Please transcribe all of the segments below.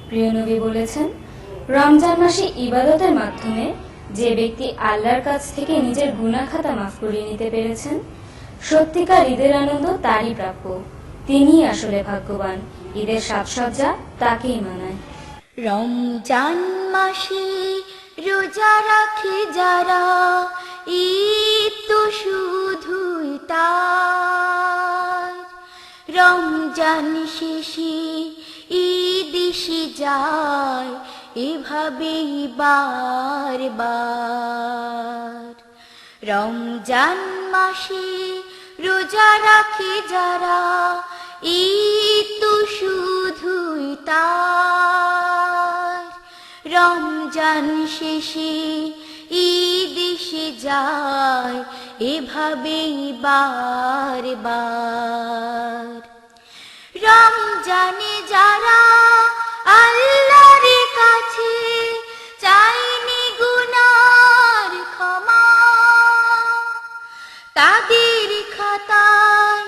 প্রিয় নবী বলেছেন, রমজান মাসে ইবাদতের মাধ্যমে যে ব্যক্তি আল্লাহর কাছ থেকে নিজের গুনাহ খাতা মাফ করিয়ে নিতে পেরেছেন, সত্যিকার ঈদের আনন্দ তারই প্রাপ্য। তিনিই আসলে ভাগ্যবান। ঈদের সাজসজ্জা তাকেই মানায়। রমজান মাসে রোজা রাখে যারা, ঈদ তো শুধুই তার। রমজান শেষে ঈদ এসে যায়, এভাবেই বারবার। রমজান মাসে রোজা রাখে যারা, ঈদ তো শুধুই তার। রমজান শেষে ঈদ এসে যায়, এভাবেই বারবার। রমজানে যারা আল্লাহর কাছে চাইনি গুনার ক্ষমা, তাদের খাতায়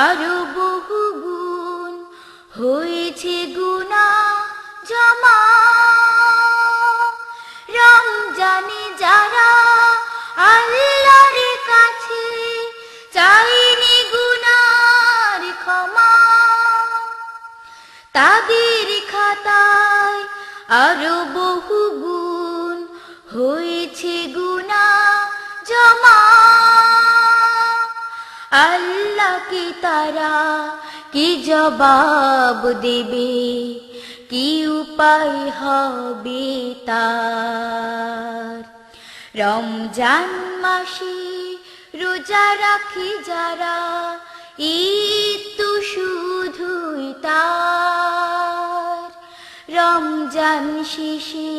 আরো বহু গুণ হয়েছে গুনাহ জমা। রমজানে যারা আল্লাহর কাছে চাইনি গুনার ক্ষমা, তাদের খাতায় আরো বহু গুণ হয়েছে গুনাহ জমা। আল্লাহকে তারা কি জবাব দেবে, কি উপায় হবে তার। রমজান মাসে রোজা রাখে যারা, ঈদ তো শুধুই তার। রমজান শেষে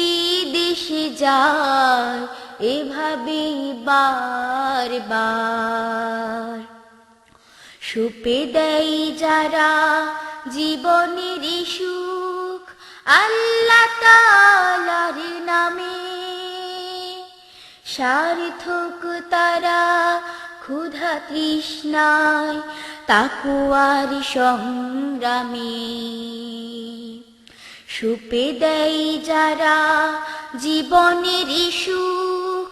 ঈদ এসে যায়, এভাবেই বারবার। সুপে দেয় যারা জীবনের সুখ আল্লাহ তাআলার নামে, সার্থক তারা ক্ষুধা তৃষ্ণায় তাকওয়ার সংগ্রামে। সুপে দেয় যারা জীবনের সুখ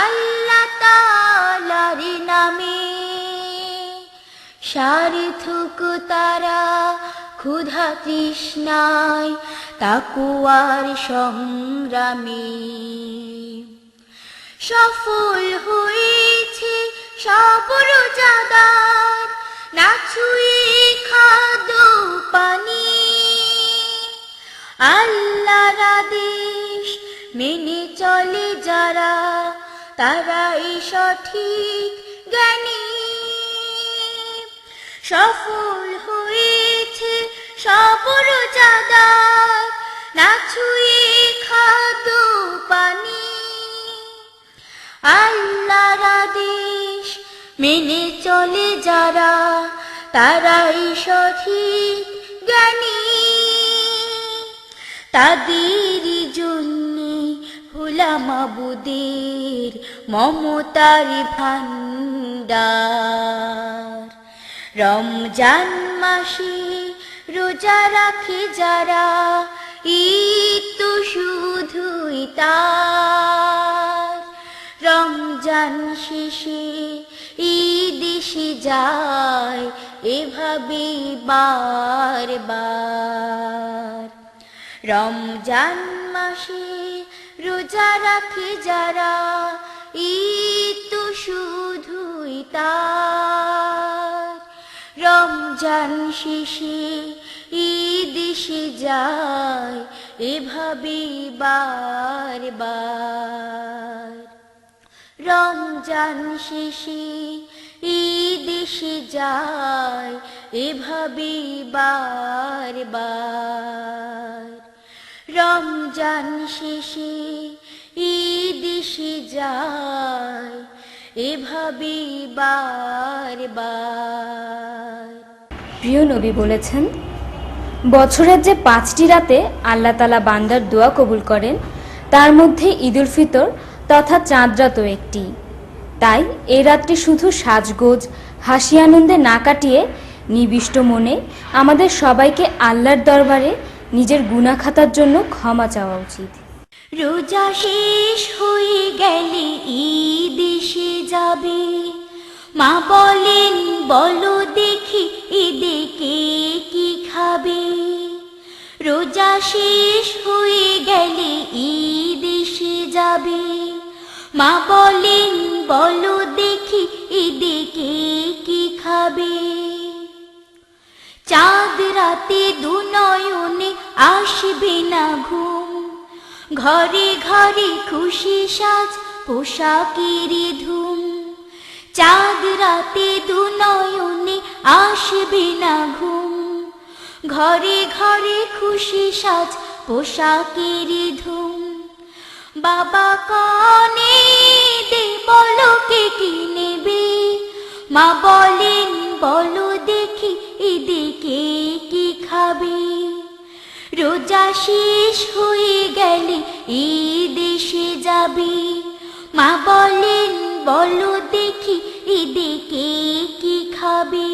আল্লাহ তাআলার নামে, সার্থক তারা ক্ষুধা তৃষ্ণায় তাকওয়ার সংগ্রামে। সফল হয়েছে সব রোজাদার, না ছুঁয়ে খাদ্য পানি। আল্লাহর আদেশ মেনে চলে যারা, তারাই সঠিক জ্ঞানী। সফল হয়েছে সব রোজাদার, না ছুঁয়ে খাদ্য পানি। আল্লাহর আদেশ মেনে চলে যারা, তারাই সঠিক জ্ঞানী। তাদের জন্যে ভোলা মাবুদের মমতার ভান্ডার। রমজান মাসে রোজা রাখে যারা, ঈদ তো শুধুই তার। রমজান শেষে ঈদ এসে যায়, এভাবেই বারবার। রমজান মাসে রোজা রাখে যারা, ঈদ তো শুধুই তার। রমজান শেষে ঈদ এসে যায়, এভাবেই বারবার। রমজান শেষে ঈদ এসে যায়, এভাবেই বারবার। রমজান শেষে ঈদ এসে যায়, এভাবেই বারবার। প্রিয় নবী বলেছেন, বছরের যে 5টি রাতে আল্লাহ তাআলা বান্দার দোয়া কবুল করেন, তার মধ্যে ঈদুল ফিতর তথা চাঁদ রাতও একটি। তাই এই রাতটি শুধু সাজগোজ হাসি আনন্দে না কাটিয়ে নিবিষ্ট মনে আমাদের সবাইকে আল্লাহর দরবারে নিজের গুনাহ খাতার জন্য ক্ষমা চাওয়া উচিত। রোজা শেষ হয়ে গেলে ঈদ এসে যাবে, মা বলেন বলো দেখি ঈদে কে কি খাবে। রোজা শেষ হয়ে গেলে ঈদ এসে যাবে, মা বলেন বলো দেখি ঈদে কে কি খাবে। চাঁদ রাতে দুনয়নে আসবে না ঘুম, ঘরে ঘরে খুশি সাজ পোশাকের ধুম। চাঁদ রাতে দুনয়নে আসবে না ঘুম, ঘরে ঘরে খুশি সাজ পোশাকের ধুম। বাবা কানে দে বলো কে কি নেবে, মা বলেন বলো দেখি ঈদে কে কি খাবে। রোজা শেষ হয়ে গেলে ঈদ এসে যাবে, মা বলেন বলো দেখি ঈদে কে কি খাবে।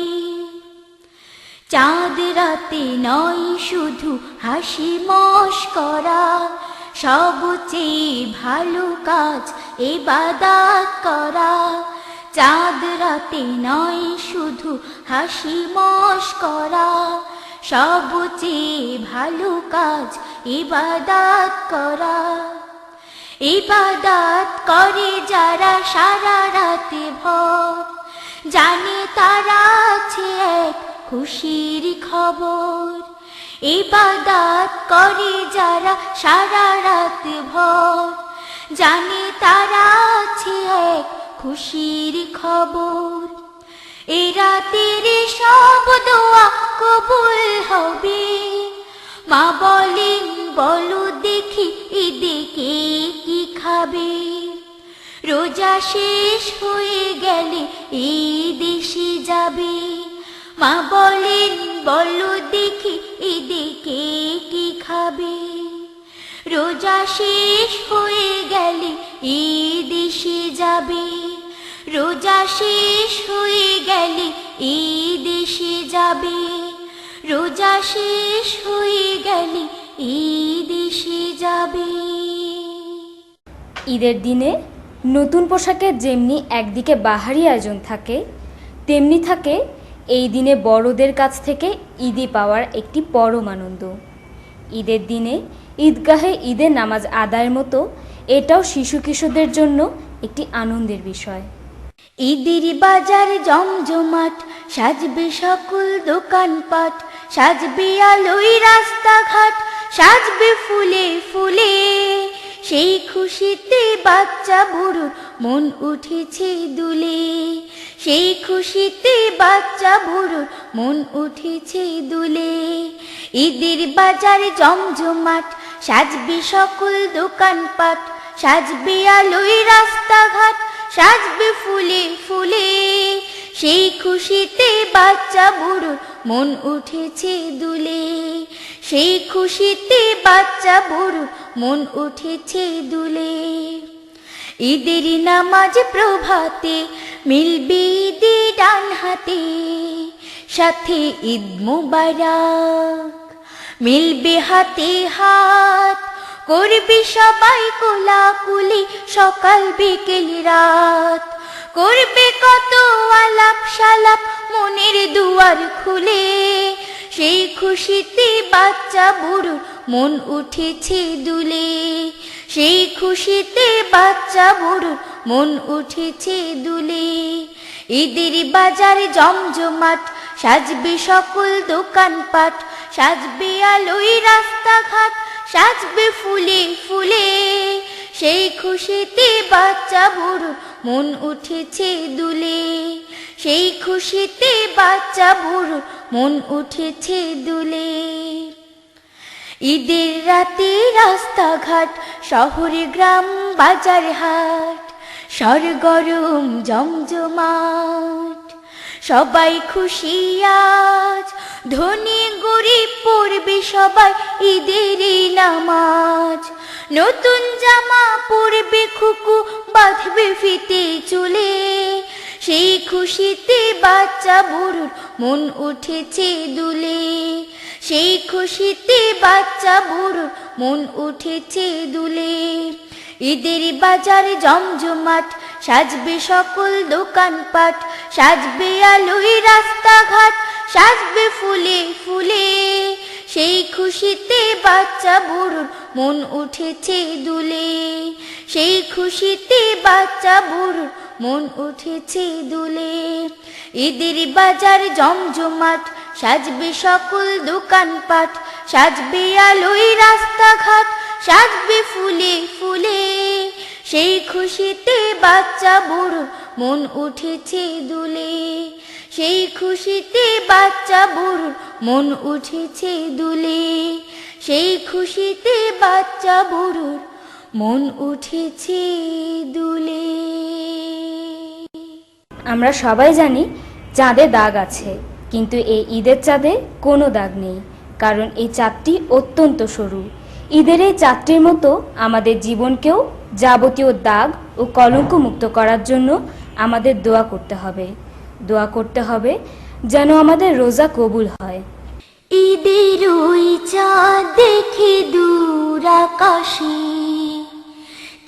চাঁদ রাতে নয় শুধু হাসি মশকরা, সবচেয়ে ভালো কাজ ইবাদত করা। চাঁদ রাতে নয় শুধু হাসি মশকরা, সবচেয়ে ভালো কাজ ইবাদত করা। ইবাদত করে যারা সারা রাতে ভর, জানে তারা আছে এক খুশির খবর। ইবাদত করে যারা সারা রাত ভর, জানে তারা আছে এক খুশির খবর। এ রাতের সব দোয়া কবুল হবে, মা বলেন বলো দেখি ঈদে কে কি খাবে। রোজা শেষ হয়ে গেলে ঈদ এসে যাবে, মা বলেন বলো দেখি ঈদে কে কি খাবে। রোজা শেষ হয়ে গেলে ঈদ এসে যাবে, রোজা শেষ হয়ে গেলে ঈদ এসে যাবে। রোজা শেষ হয়ে গেলে ঈদ এসে যাবে। ঈদের দিনে নতুন পোশাকের যেমনি একদিকে বাহারি আয়োজন থাকে, তেমনি থাকে এই দিনে বড়দের কাছ থেকে ঈদি পাওয়ার একটি পরম আনন্দ। ঈদের দিনে ঈদগাহে ঈদের নামাজ আদায়ের মতো এটাও শিশু কিশোরদের জন্য একটি আনন্দের বিষয়। ঈদের বাজার জমজমাট, সাজবে সকল দোকানপাট, সাজবে আলোয় রাস্তাঘাট, সাজবে ফুলে ফুলে। সেই খুশিতে বাচ্চা বুড়োর মন উঠেছে দুলে, সেই খুশিতে বাচ্চা বুড়োর মন উঠেছে দুলে। ঈদের বাজার জমজমাট, সাজবে সকল দোকানপাট, সাজবে আলোয় রাস্তাঘাট, সাজবে ফুলে ফুলে। সেই খুশিতে বাচ্চা বুড়োর মন উঠেছে দুলে, সেই খুশিতে বাচ্চা বুড়োর মন উঠেছে দুলে। ঈদের নামাজ প্রভাতে মিলবে ঈদে ডান হাতে, সাথে ঈদ মোবারক মিলবে হাতে হাত। করবে সবাই কোলাকুলি সকাল বিকেল রাত, করবে কত আলাপ সালাপ মনের দুয়ার খুলে। সেই খুশিতে বাচ্চা বুড়োর মন উঠেছে দুলে, সেই খুশিতে বাচ্চা বুড়োর মন উঠেছে দুলে। ঈদের বাজার জমজমাট, সাজবে সকল দোকানপাট, সাজবে আলোয় রাস্তাঘাট, সাজবে ফুলে ফুলে। সেই খুশিতে বাচ্চা বুড়োর মন উঠেছে দুলে, সেই খুশিতে বাচ্চা বুড়োর মন উঠেছে দুলে। ঈদের রাতে রাস্তাঘাট, শহরে গ্রাম বাজার হাট, সরগরম জমজমাট। সবাই খুশি আজ, ধনী গরিব পড়বে সবাই ঈদের নামাজ। নতুন জামা পরবে খুকু, বাঁধবে ফিতে চুলে। সেই খুশিতে বাচ্চা বুড়োর মন উঠেছে দুলে, সেই খুশিতে বাচ্চা বুড়োর মন উঠেছে দুলে। ঈদের বাজার জমজমাট, সাজবে সকল দোকানপাট, সাজবে আলোয় রাস্তাঘাট, সাজবে ফুলে ফুলে। সেই খুশিতে বাচ্চা বুড়োর মন উঠেছে দুলে। সেই খুশিতে বাচ্চা বুড়োর মন উঠেছে দুলে। ঈদের বাজার জমজমাট, সাজবে সকল দোকানপাট, সাজবে আলোয় রাস্তাঘাট, সাজবে ফুলে ফুলে। সেই খুশিতে বাচ্চা বুড়োর মন উঠেছে দুলে। সেই খুশিতে বাচ্চা বুড়োর মন উঠেছে দুলে। সেই খুশিতে বাচ্চা বুড়োর মন উঠেছে দুলে। আমরা সবাই জানি চাঁদে দাগ আছে, কিন্তু এই ঈদের চাঁদে কোনো দাগ নেই, কারণ এই চাঁদটি অত্যন্ত সরু। ঈদের এই চাঁদটির মতো আমাদের জীবনকেও যাবতীয় দাগ ও কলঙ্ক মুক্ত করার জন্য আমাদের দোয়া করতে হবে। দোয়া করতে হবে যেন আমাদের রোজা কবুল হয়। ঈদের ওই চাঁদ দেখে দূর আকাশে,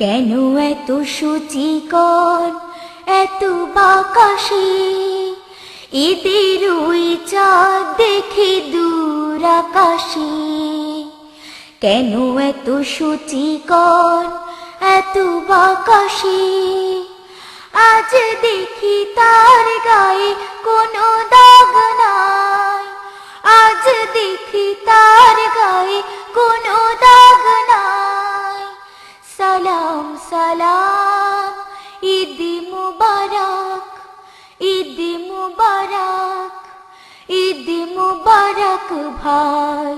কেন এত সূচিকর এত বাকাশে। ঈদের ওই চাঁদ দেখে দূর আকাশে, কেন এত সূচিকর এত বাকাশে। আজ দেখি তার গায়ে কোনো দাগ নাই, আজ দেখি তার গায়ে কোনো দাগ নাই। সালাম সালাম ঈদ মুবারক, ঈদ মুবারক, ঈদ মুবারক ভাই।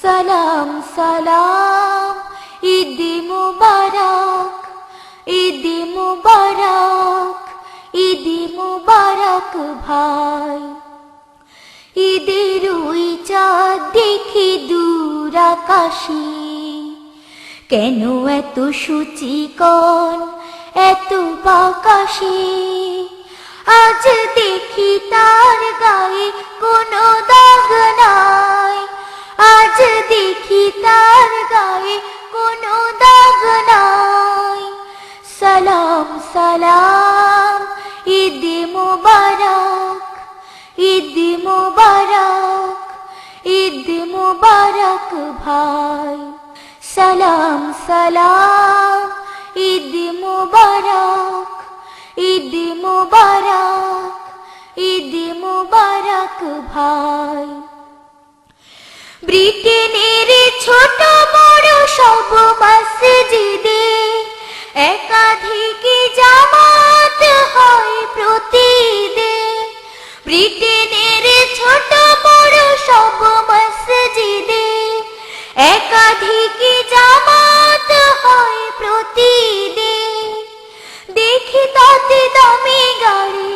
সালাম সালাম ঈদ মুবারক, ঈদ মুবারক, ঈদ মুবারক ভাই। ঈদের ওই চাঁদ দেখি দূর আকাশে, কেন এত সূচিকর এত বাকাশে। আজ দেখি তার গায়ে কোনো দাগ নাই, আজ দেখি তার গায়ে কোনো দাগ নাই। সালাম সালাম ঈদ মুবারক, ঈদ মুবারক, ঈদ মুবারক ভাই। সালাম সালাম ঈদ মুবারক, ঈদ মুবারক, ঈদ মুবারক ভাই। ব্রিটেনের ছোট বড় সব মসজিদে একাধিক জামাত হয় প্রতিদিন। ব্রিটেনের ছোট বড় সব মসজিদে একাধিক জামাত হয় প্রতিদিন। দেখি তাতে দামি গাড়ি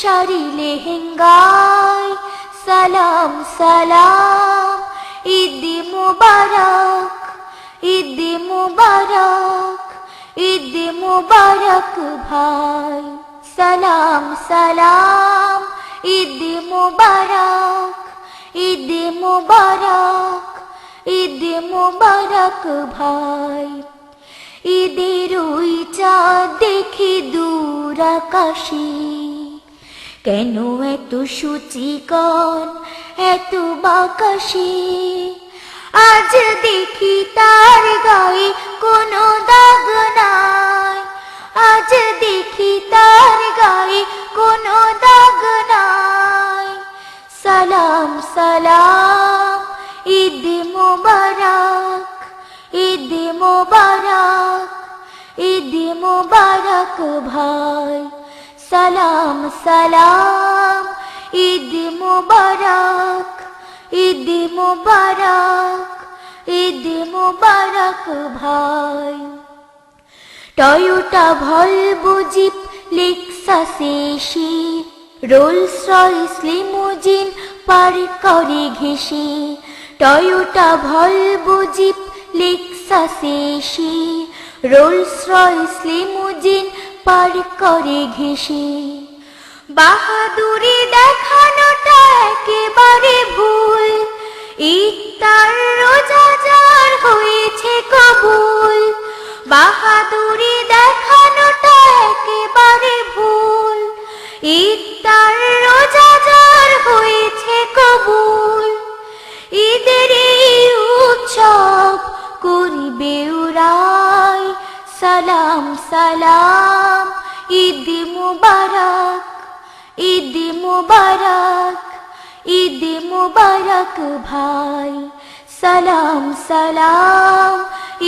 শাড়ি লেহেঙ্গায়। সালাম সালাম ঈদ মুবারক, ঈদ মুবারক, ঈদ মুবারক ভাই। সালাম সালাম ঈদ মুবারক, ঈদ মুবারক, ঈদ মুবারক ভাই। ঈদের ওই চাঁদ দেখি দূর আকাশে, কেন এত সূচিকর এত বাকাশে। আজ দেখি তার গায়ে কোনো দাগ নাই, আজ দেখি তার গায়ে কোনো দাগ নাই। সালাম সালাম ঈদ মুবারক, ঈদ মুবারক, ঈদ মুবারক ভাই। সালাম সালাম ঈদ মুবারক, ঈদ মুবারক, ঈদ মুবারক ভাই। টয়োটা ভলভো জিপ লেক্সাস এসে রোলস রয়েস লিমুজিন পার করে ঘেঁষে। টয়োটা ভলভো জিপ লেক্সাস এসে রোলস রয়েস লিমুজিন পার করে ঘেঁষে। বাহাদুরি দেখানোটা একেবারে ভুল, ইফতার রোজা যার হয়েছে কবুল, বাহাদুরি দেখানোটা একেবারে ভুল। ইফতার রোজা যার হয়েছে কবুল, ঈদের এই উৎসব করিবে উরাই। সালাম সালাম ঈদ মুবারক, ঈদ মুবারক, ঈদ মুবারক ভাই। সালাম সালাম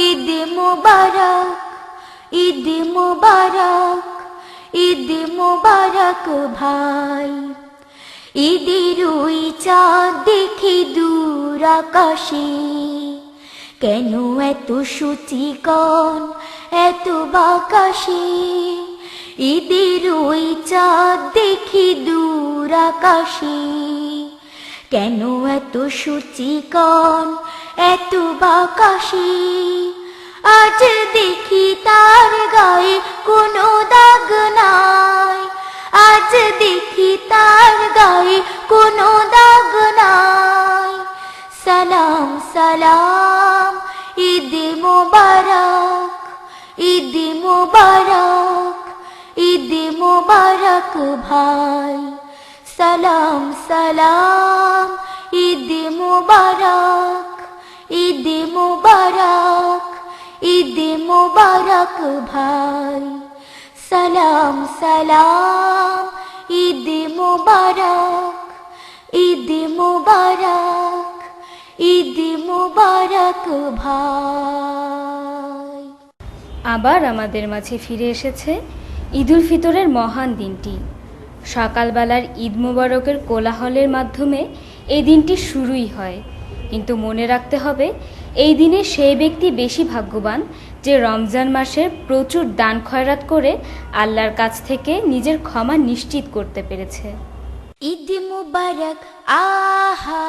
ঈদ মুবারক, ঈদ মুবারক, ঈদ মুবারক ভাই। ঈদের ওই চাঁদ দেখি দূর আকাশে, কেন এত সূচিকণ এত বাকাশে। ঈদের ওই চাঁদ দেখি দূর আকাশে, কেন এত সূচিকণ এত বাকাশে। আজ দেখি তার গায়ে কোনো দাগ নাই, আজ দেখি তার গায়ে কোনো দাগ নাই। সালাম সালাম ঈদ মুবারক, ঈদ মুবারক, ঈদ মুবারক ভাই। সালাম সালাম ঈদ মুবারক, ঈদ মুবারক, ঈদ মুবারক ভাই। সালাম সালাম ঈদ মুবারক, ঈদ মুবারক, ঈদ মুবারক ভাই। আবার আমাদের মাঝে ফিরে এসেছে ঈদুল ফিতরের মহান দিনটি। সকালবেলার ঈদ মোবারকের কোলাহলের মাধ্যমে এই দিনটি শুরুই হয়, কিন্তু মনে রাখতে হবে এই দিনে সেই ব্যক্তি বেশি ভাগ্যবান যে রমজান মাসের প্রচুর দান খয়রাত করে আল্লাহর কাছ থেকে নিজের ক্ষমা নিশ্চিত করতে পেরেছে। ঈদ মুবারক আহা,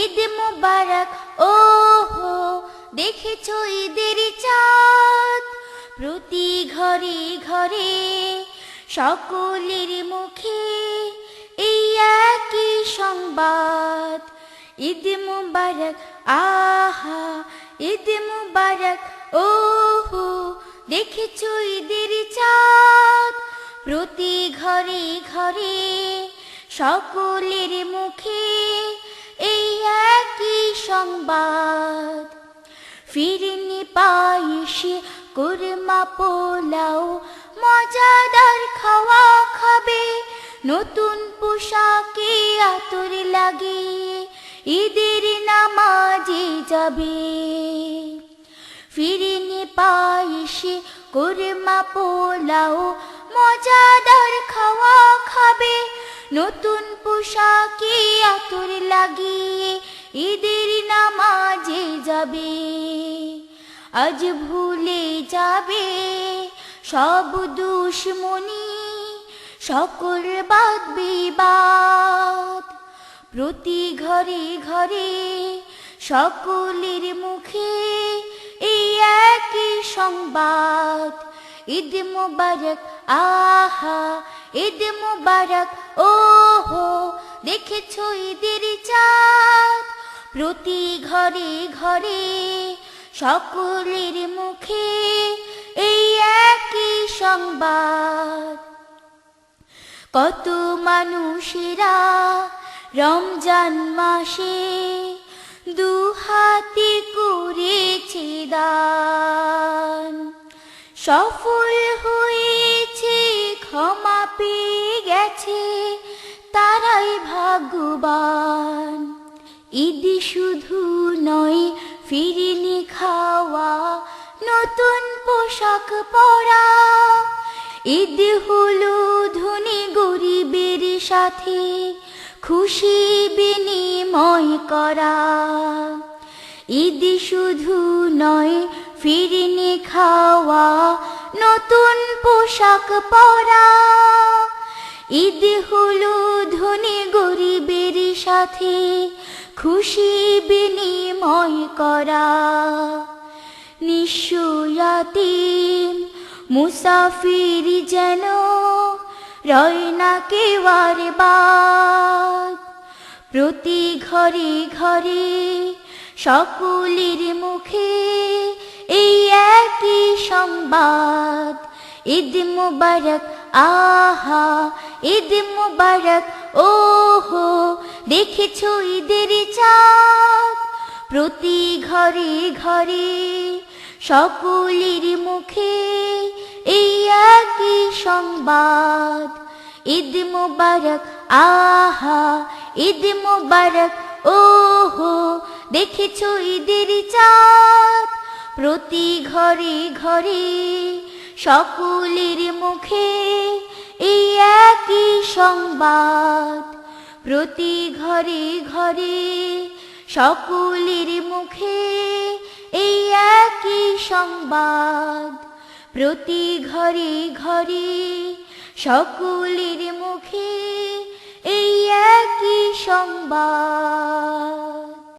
ঈদ মুবারক ওহো, দেখেছো ঈদের চাঁদ প্রতি ঘরে ঘরে, সকলের মুখে এই একই সংবাদ। ঈদ মুবারক আহা, ঈদ মুবারক ওহো, দেখেছো ঈদের চাঁদ প্রতি ঘরে ঘরে, সকলের মুখে এই একই সংবাদ। ফিরনি পায়েসে কুরমা পোলাও, মজাদার খাওয়া খাবে, নতুন পোশাকে আতর লাগিয়ে ঈদের নামাজে যাবে। ফিরনি পায়েসে কুরমা পোলাও, মজাদার খাওয়া খাবে, নতুন পোশাকে আতর লাগিয়ে ঈদের নামাজে যাবে। আজ ভুলে যাবে সব দুশ্মনী, সকল বাদ বিবাদ। প্রতি ঘরে ঘরে সকলের মুখে এই একই সংবাদ। ঈদ মুবারক আহা, ঈদ মুবারক ওহো, দেখেছো ঈদের চাঁদ প্রতি ঘরে ঘরে, সকলের মুখে এই একই সংবাদ। কত মানুষেরা রমজান মাসে দুহাতে করেছে দান, সফল হয়েছে, ক্ষমা পেয়ে গেছে, তারাই ভাগ্যবান। ঈদ শুধু নয় ফিরনি খাওয়া, নতুন পোশাক পরা, ঈদ হলো ধনী গরিবের সাথে খুশি বিনিময় করা। ঈদ শুধু নয় ফিরনি খাওয়া, নতুন পোশাক পরা, ঈদ হলো ধনী গরিবের সাথে খুশি বিনিময় করা। নিঃস্ব ইয়াতীম মুসাফির যেন রয় না কেউ আর বাদ, প্রতি ঘরে ঘরে সকলের মুখে এই একই সংবাদ, ঈদ মুবারক আহা, ঈদ মুবারক ওহো, দেখেছো ঈদের চাঁদ। প্রতি ঘরে ঘরে সকলের মুখে এই একই সংবাদ, ঈদ মুবারক আহা, ঈদ মুবারক ওহো, দেখেছো ঈদের চাঁদ। প্রতি ঘরে ঘরে সকলের মুখে এই একই সংবাদ, প্রতি ঘরে ঘরে সকলের মুখে এই একই সংবাদ, প্রতি ঘরে ঘরে সকলের মুখে এই একই সংবাদ।